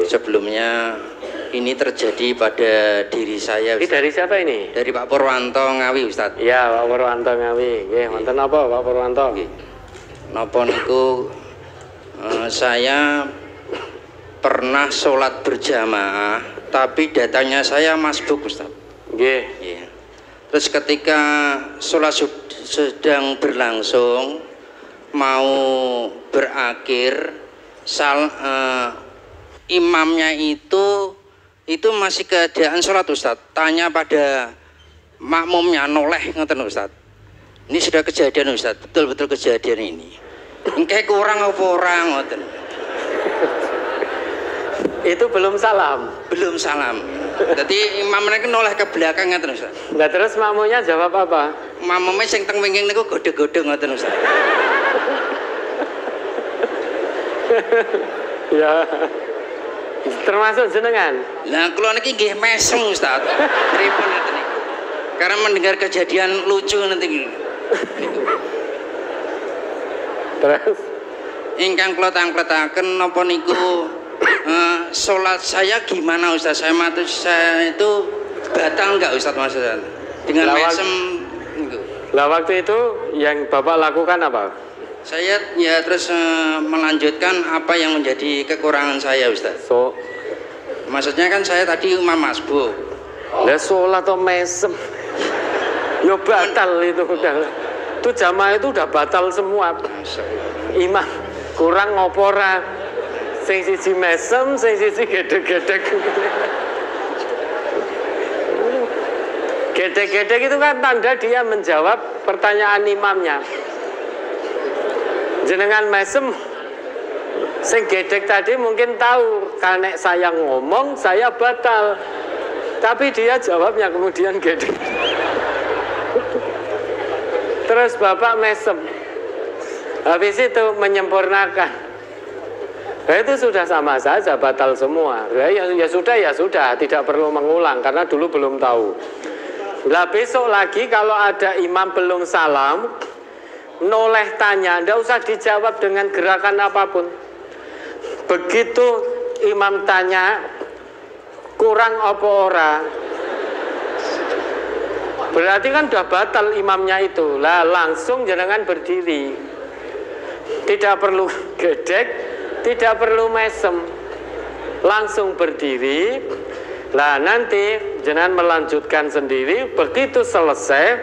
Sebelumnya ini terjadi pada diri saya, Ustaz. Ini dari siapa ini? Dari Pak Purwanto Ngawi, Ustaz. Iya, Pak Purwanto Ngawi. Nggih, wonten apa Pak Purwanto? Napa niku saya pernah sholat berjamaah, tapi datanya saya masbuk, Ustaz. Nggih. Iya. Terus ketika sholat sedang berlangsung, mau berakhir, imamnya itu masih keadaan sholat, Ustaz. Tanya pada makmumnya, noleh ngoten, Ustaz. Ini sudah kejadian, Ustaz. Betul-betul kejadian ini. Engke kurang apa orang ngoten. Itu belum salam. Belum salam. Jadi imamnya noleh ke belakang ngoten, Ustaz. Nah, terus makmumnya jawab apa? Makmumnya sing teng wingking niku gode-gode ngoten, Ustaz. Ya. Termasuk jenengan. Lah kula niki nggih mesem, Ustaz. Pripun ngoten niku? Karena mendengar kejadian lucu nanti. Terus ingkang kula tangkletaken napa niku salat saya gimana, Ustaz? Saya itu batal enggak, Ustaz, maksudnya? Dengan mesem niku. Lah waktu itu yang Bapak lakukan apa? Saya ya terus melanjutkan apa yang menjadi kekurangan saya, Ustaz. Maksudnya kan saya tadi imam masbuk. Lah sholat atau mesem? Yo batal itu udah. Itu jamaah itu udah batal semua. Imam kurang ngopora. Sing siji mesem, sing siji gedek-gedek. Gedek-gedek itu kan tanda dia menjawab pertanyaan imamnya. Jenengan mesem, sing gedek tadi mungkin tahu karena saya ngomong saya batal, tapi dia jawabnya kemudian gedek. Terus Bapak mesem, habis itu menyempurnakan. Nah, itu sudah sama saja batal semua. Ya sudah, tidak perlu mengulang karena dulu belum tahu. Lah besok lagi kalau ada imam belum salam, noleh tanya, ndak usah dijawab dengan gerakan apapun. Begitu imam tanya kurang apa ora, berarti kan udah batal imamnya itu. Lah langsung jenengan berdiri, tidak perlu gedek, tidak perlu mesem, langsung berdiri. Lah nanti jenengan melanjutkan sendiri. Begitu selesai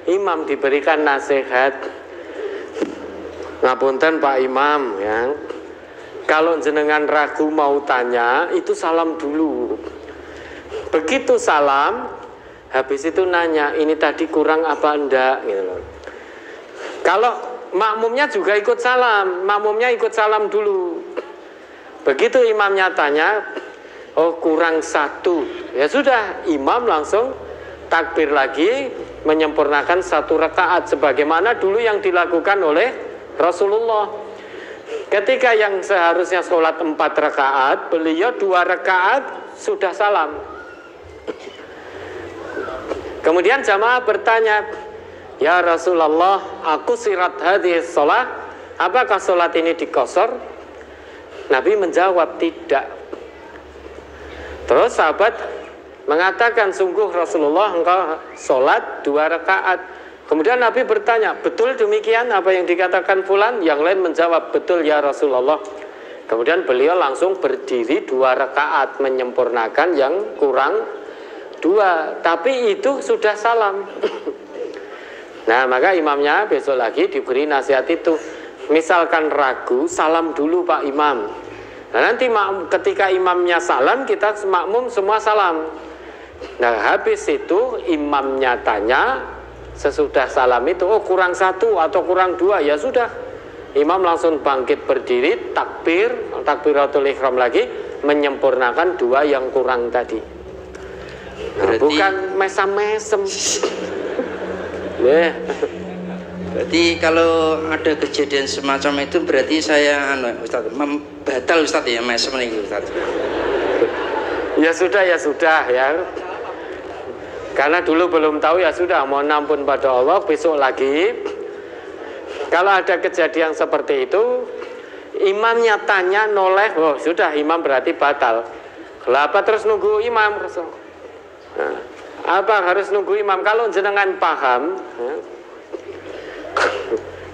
imam diberikan nasihat, ngapunten Pak Imam ya, kalau jenengan ragu mau tanya itu salam dulu. Begitu salam, habis itu nanya ini tadi kurang apa enggak gitu loh. Kalau makmumnya juga ikut salam, makmumnya ikut salam dulu. Begitu imamnya tanya, oh kurang satu, ya sudah imam langsung takbir lagi, menyempurnakan satu rakaat sebagaimana dulu yang dilakukan oleh Rasulullah. Ketika yang seharusnya sholat 4 rakaat, beliau 2 rakaat sudah salam. Kemudian jamaah bertanya, ya Rasulullah, aku sirat hadis sholat, apakah sholat ini dikosor? Nabi menjawab tidak. Terus sahabat mengatakan, sungguh Rasulullah engkau sholat 2 rakaat. Kemudian Nabi bertanya, betul demikian apa yang dikatakan fulan? Yang lain menjawab, betul ya Rasulullah. Kemudian beliau langsung berdiri 2 rakaat, menyempurnakan yang kurang 2. Tapi itu sudah salam. Nah maka imamnya besok lagi diberi nasihat itu. Misalkan ragu, salam dulu Pak Imam. Nah nanti ketika imamnya salam, kita makmum semua salam. Nah habis itu imamnya tanya, sesudah salam itu, oh kurang 1 atau kurang 2, ya sudah. Imam langsung bangkit berdiri, takbiratul ihram lagi, menyempurnakan 2 yang kurang tadi. Nah, bukan mesam-mesem. Berarti kalau ada kejadian semacam itu berarti saya Ustaz, batal Ustaz ya mesem nih Ustaz. Ya sudah ya. Karena dulu belum tahu ya sudah, mohon ampun pada Allah, besok lagi. Kalau ada kejadian seperti itu, Imamnya tanya, noleh, oh sudah imam berarti batal. Kenapa terus nunggu imam? Nah, apa harus nunggu imam? Kalau jenengan paham,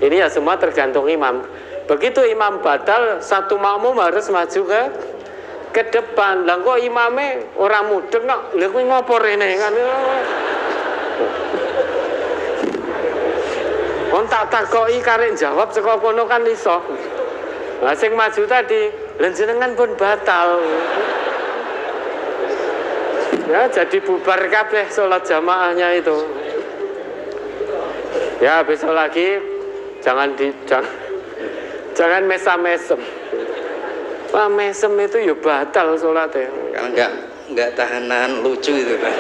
ini ya semua tergantung imam. Begitu imam batal, satu makmum harus maju ke depan. Lah kok imamnya orang mudeng kok, lha kuwi ngopo rene kan. Kon tak takoki karek jawab saka kono kan iso. Lah sing maju tadi, lha jenengan pun batal. Ya jadi bubar kabeh sholat jamaahnya itu. Ya besok lagi jangan mesam-mesem. Wah mesem itu ya batal sholatnya. Karena enggak tahanan lucu itu kan.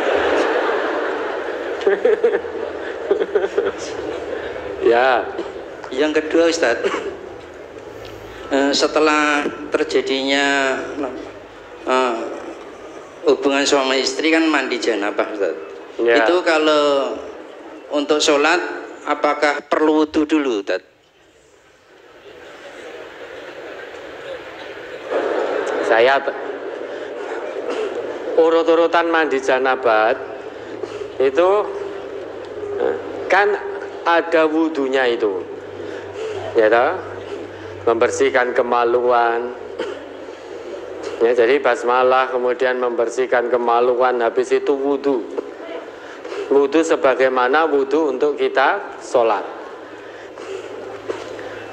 Ya. Yang kedua Ustadz, setelah terjadinya hubungan suami istri kan mandi janabah Ustaz. Ya. Itu kalau untuk sholat apakah perlu wudu dulu Ustaz? Saya urut-urutan mandi janabat itu kan ada wudunya itu, ya toh? Membersihkan kemaluan. Ya, jadi basmalah, kemudian membersihkan kemaluan, habis itu wudu. Wudu sebagaimana wudu untuk kita sholat.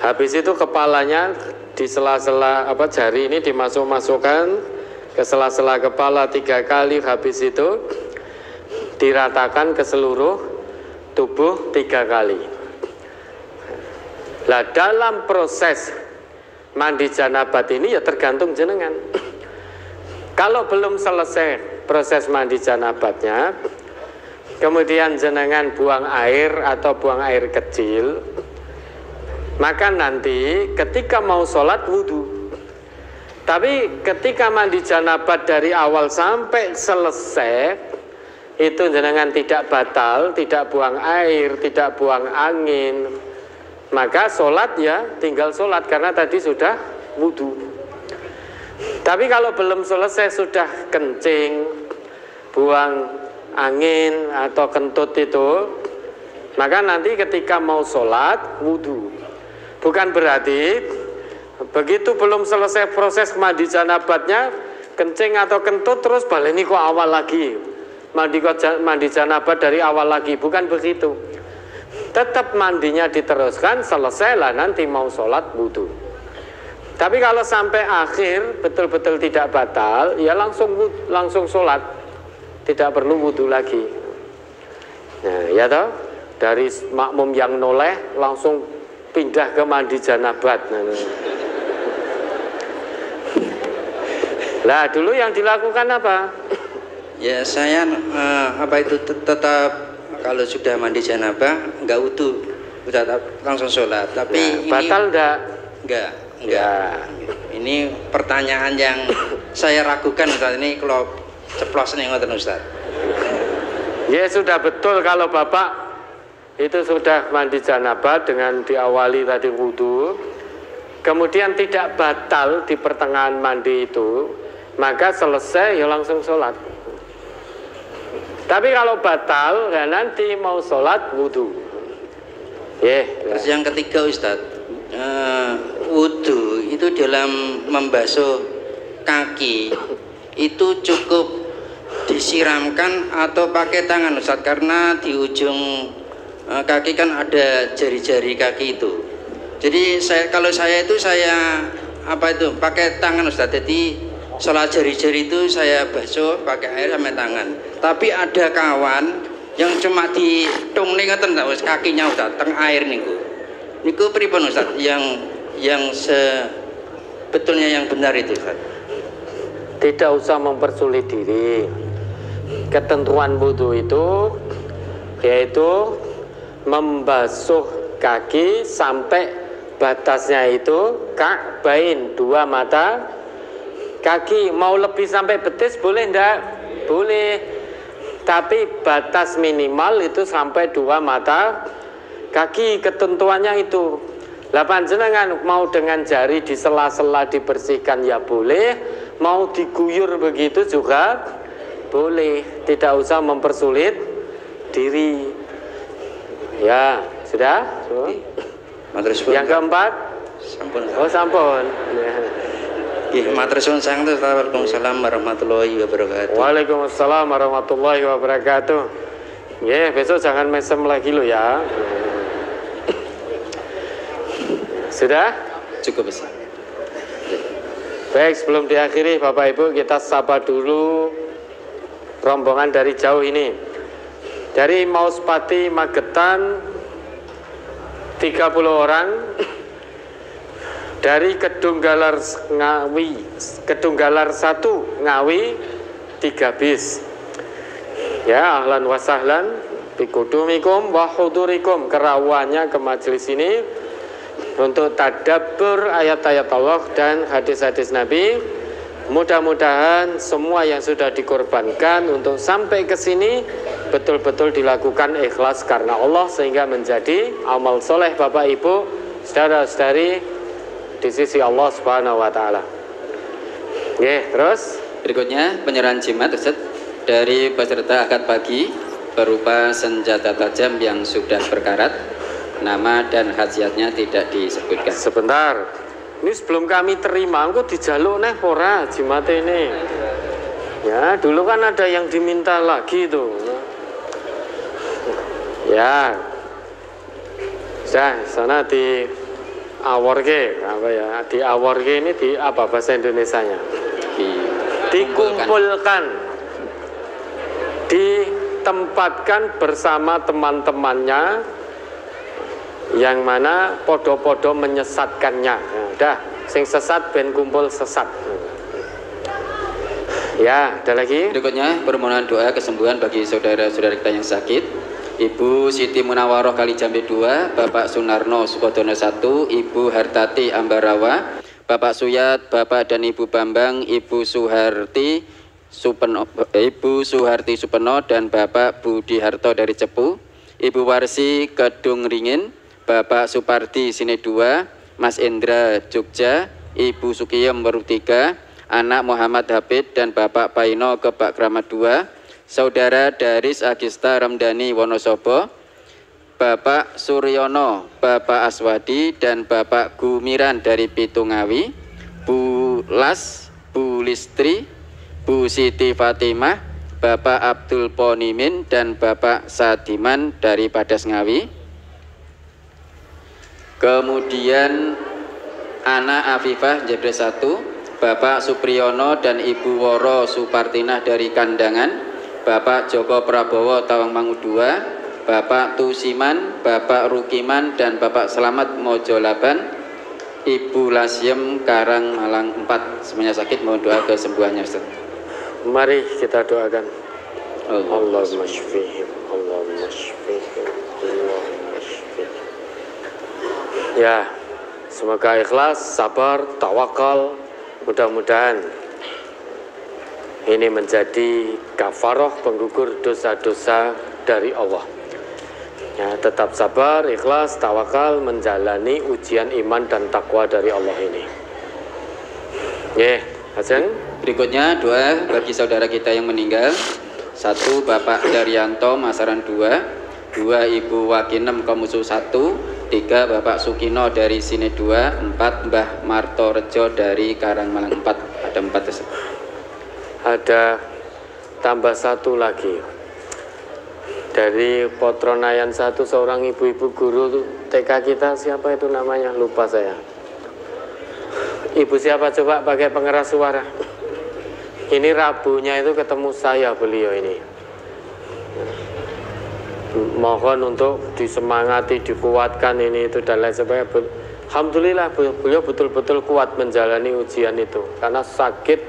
Habis itu kepalanya di sela-sela jari ini dimasukkan ke sela-sela kepala 3 kali, habis itu diratakan ke seluruh tubuh 3 kali. Nah, dalam proses mandi janabat ini ya tergantung jenengan. Kalau belum selesai proses mandi janabatnya, kemudian jenengan buang air atau buang air kecil, maka nanti ketika mau sholat wudu. Tapi ketika mandi janabat dari awal sampai selesai, itu jenengan tidak batal, tidak buang air, tidak buang angin, maka sholat ya tinggal sholat karena tadi sudah wudu. Tapi kalau belum selesai sudah kencing, buang angin atau kentut itu, maka nanti ketika mau sholat wudu. Bukan berarti begitu belum selesai proses mandi janabatnya, kencing atau kentut terus baleni kok awal lagi, mandi janabat dari awal lagi, bukan begitu. Tetap mandinya diteruskan, selesai lah nanti mau sholat wudu. Tapi kalau sampai akhir betul-betul tidak batal, ya langsung sholat, tidak perlu wudu lagi. Nah, ya toh, dari makmum yang noleh langsung pindah ke mandi janabat. Lah dulu yang dilakukan apa? Ya saya tetap kalau sudah mandi janabah enggak wudu, udah langsung sholat. Tapi nah, batal enggak? Enggak. Ya. Ini pertanyaan yang saya ragukan Ustaz, ini kalau ceplos nih ngoten Ustaz. Ya sudah betul kalau Bapak itu sudah mandi janabah dengan diawali tadi wudu, kemudian tidak batal di pertengahan mandi itu, maka selesai ya langsung sholat. Tapi kalau batal ya nanti mau sholat wudu. Terus yang ketiga Ustaz, wudu itu dalam membasuh kaki itu cukup disiramkan atau pakai tangan Ustaz, karena di ujung kaki kan ada jari-jari kaki itu. Jadi kalau saya pakai tangan Ustaz. Jadi sholat jari-jari itu saya basuh pakai air sama tangan. Tapi ada kawan yang cuma ditung nih ngoten kakinya Ustaz, teng air niku. Niku pripun Ustaz? Yang sebetulnya yang benar itu Ustaz. Tidak usah mempersulit diri. Ketentuan wudu itu yaitu membasuh kaki sampai batasnya itu ka'bain, 2 mata kaki. Mau lebih sampai betis boleh enggak? Boleh. Tapi batas minimal itu sampai 2 mata kaki, ketentuannya itu. Lah panjenengan mau dengan jari di sela-sela dibersihkan ya boleh, mau diguyur begitu juga boleh, tidak usah mempersulit diri. Ya, sudah? Yang keempat? Sampun. Oh, sampun. Nggih, matur suwun sang Ustaz. Waalaikumsalam warahmatullahi wabarakatuh. Waalaikumsalam warahmatullahi wabarakatuh. Nggih, besok jangan mesem lagi lo ya. Sudah? Cukup besar. Baik, sebelum diakhiri Bapak Ibu, kita sapa dulu rombongan dari jauh ini. Dari Mauspati Magetan 30 orang, dari Kedunggalar Ngawi, Kedunggalar 1 Ngawi 3 bis. Ya, ahlan wa sahlan bikudumikum wa hudurikum, kerawannya ke majelis ini untuk tadabbur ayat-ayat Allah dan hadis-hadis Nabi. Mudah-mudahan semua yang sudah dikorbankan untuk sampai ke sini betul-betul dilakukan ikhlas karena Allah, sehingga menjadi amal soleh Bapak Ibu, saudara-saudari di sisi Allah Subhanahu wa taala. Oke, terus Berikutnya penyerahan jimat Ustaz dari peserta akad pagi berupa senjata tajam yang sudah berkarat. Nama dan khasiatnya tidak disebutkan. sebentar. Ini sebelum kami terima, engko dijaluk neh ora jimat ini. Ya, dulu kan ada yang diminta lagi tuh. Ya. Sana di aworke apa ya? Di aworke ini di apa bahasa Indonesianya? Dikumpulkan. Ditempatkan bersama teman-temannya yang mana podo-podo menyesatkannya. Ya, udah, sing sesat ben kumpul sesat. Ya, ada lagi. Berikutnya permohonan doa kesembuhan bagi saudara-saudara kita yang sakit. Ibu Siti Munawaroh Kalijambe 2, Bapak Sunarno Sukodono 1, Ibu Hartati Ambarawa, Bapak Suyat, Bapak dan Ibu Bambang, Ibu Suharti Supeno dan Bapak Budi Harto dari Cepu, Ibu Warsi Kedung Ringin, Bapak Supardi Sine 2, Mas Indra Jogja, Ibu Sukiyem Weru 3, anak Muhammad Habib dan Bapak Paino Kebak Kramat 2, Saudara Daris Agista Ramdhani Wonosobo, Bapak Suryono, Bapak Aswadi dan Bapak Gumiran dari Pitungawi, Bu Las, Bu Listri, Bu Siti Fatimah, Bapak Abdul Ponimin dan Bapak Sadiman dari Padas Ngawi. Kemudian anak Afifah Jebre 1, Bapak Supriyono dan Ibu Woro Supartinah dari Kandangan, Bapak Joko Prabowo Tawangmangu 2, Bapak Tusiman, Bapak Rukiman dan Bapak Selamat Mojolaban, Ibu Lasyem Karang Malang 4. Semuanya sakit, mohon doa kesembuhannya Ustaz. Mari kita doakan. Allahumma syfihim, Allahumma syfihim, Allahumma syfihim. Ya, semoga ikhlas, sabar, tawakal. Mudah-mudahan ini menjadi kafaroh penggugur dosa-dosa dari Allah. Ya, tetap sabar, ikhlas, tawakal menjalani ujian iman dan takwa dari Allah ini. Ya, Hasan. Berikutnya doa bagi saudara kita yang meninggal. 1 Bapak Daryanto Masaran 2, 2 Ibu Wakinem Komusu 1, 3 Bapak Sukino dari Sine 2, 4 Mbah Marto Rejo dari Karangmalang 4. Ada 4 tersebut. Ada tambah 1 lagi dari Potronayan 1, seorang ibu-ibu guru TK kita, siapa itu namanya, lupa saya. Ibu siapa coba pakai pengeras suara? Ini Rabunya itu ketemu saya beliau ini. Mohon untuk disemangati, dikuatkan ini itu dan lain sebagainya. Alhamdulillah beliau betul-betul kuat menjalani ujian itu karena sakit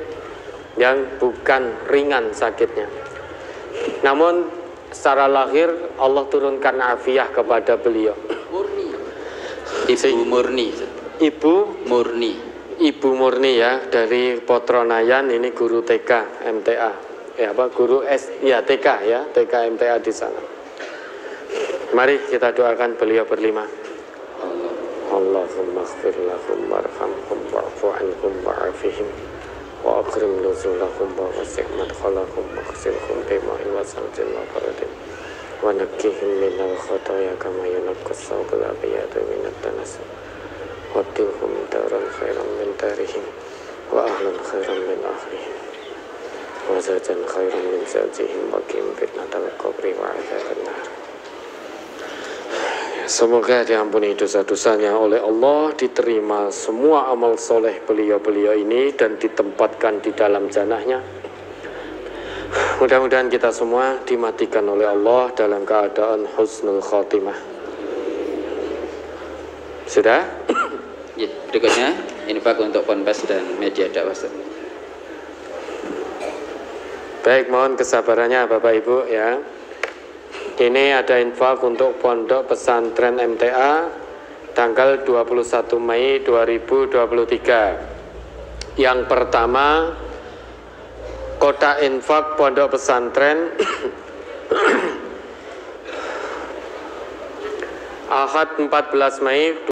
yang bukan ringan sakitnya. Namun secara lahir Allah turunkan afiah kepada beliau. Ibu Murni. Ibu Murni. Ibu Murni ya, dari Potronayan, ini guru TK MTA. Ya apa, guru TK ya, TK MTA di sana. Mari kita doakan beliau berlima. Allahumma ighfir lahum warhamhum wa'fu anhum wa'afihim wa akrim nuzulahum wa wasi' madkhalahum wa ghsilhum bima'in wa saltin wa baradin wa nakkihim minal khataya kama yunaqqas thawbul abyadu minad danas wa abdilhum daran khairan min darihim wa ahlan khairan min ahlihim wa zajan khairan min zajihim wa qim fitnatal qabri wa adzaban nar. Semoga diampuni dosa-dosanya oleh Allah, diterima semua amal soleh beliau-beliau ini dan ditempatkan di dalam jannahnya. Mudah-mudahan kita semua dimatikan oleh Allah dalam keadaan husnul khotimah. Sudah? Ya, berikutnya infak untuk Ponpes dan media dakwah. Baik, mohon kesabarannya Bapak Ibu ya. Ini ada infak untuk Pondok Pesantren MTA tanggal 21 Mei 2023. Yang pertama, kotak infak Pondok Pesantren Ahad 14 Mei